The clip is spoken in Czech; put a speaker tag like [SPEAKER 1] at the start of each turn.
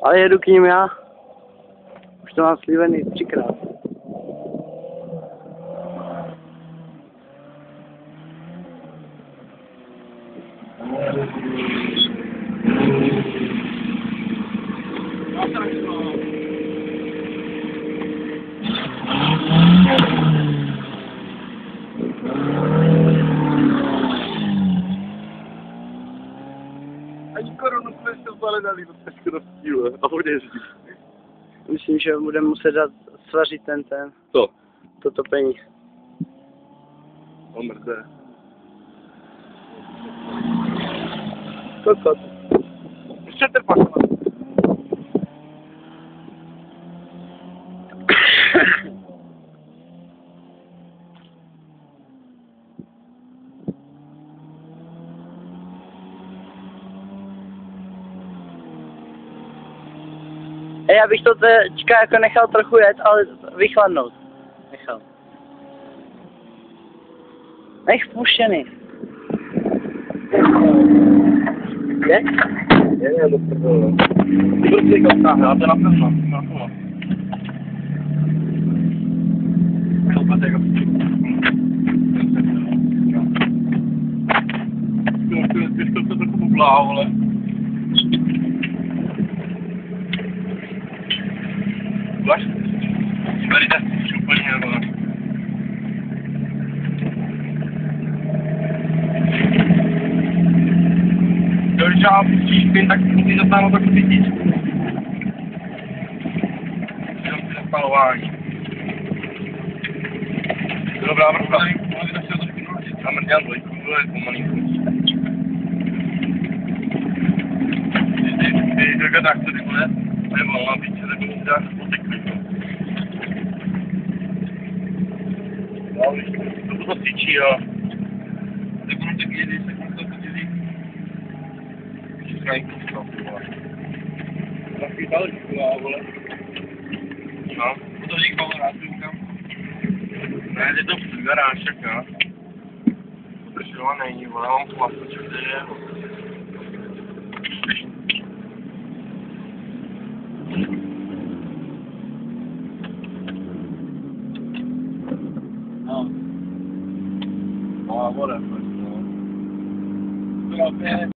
[SPEAKER 1] Ale jedu k ním já. Už to mám slíbený 3krát.
[SPEAKER 2] Ani korunu jsme se vzali dali do Škodovského a bude jezdit.
[SPEAKER 1] Myslím, že budeme muset dát svařit ten.
[SPEAKER 2] Co?
[SPEAKER 1] To topení.
[SPEAKER 2] No mrdé.
[SPEAKER 1] Kokot.
[SPEAKER 2] Ještě trpakovat.
[SPEAKER 1] Já bych to teďka jako nechal trochu jet, ale vychladnout. Nechal. Nech vpuštěný. Je?
[SPEAKER 2] Je, do prdele. Ty prostě koukáme, a to na pevno. Koukáte jako Těžko se trochu bublá, ale... Vlaš? Berite si úplně nebo ne? Když já pustíš pin, tak musíš zatáhnout tak cítíš. Jenom si zapalování. Dobrá vrsta. A mrděn dvojku, to je pomalinku. Když takhle tak to bude, nebo má být, že tak musí dát potekli. No, víš, to cíčí, jo. Tak ono tak jedí, tak ono to dělí. Všechno to, vole. Takový další, vole. No, to vzít kamarád, říkám. Ne, je to v garáž, tak jo. Protože není, vole, mám chlastu, co to je.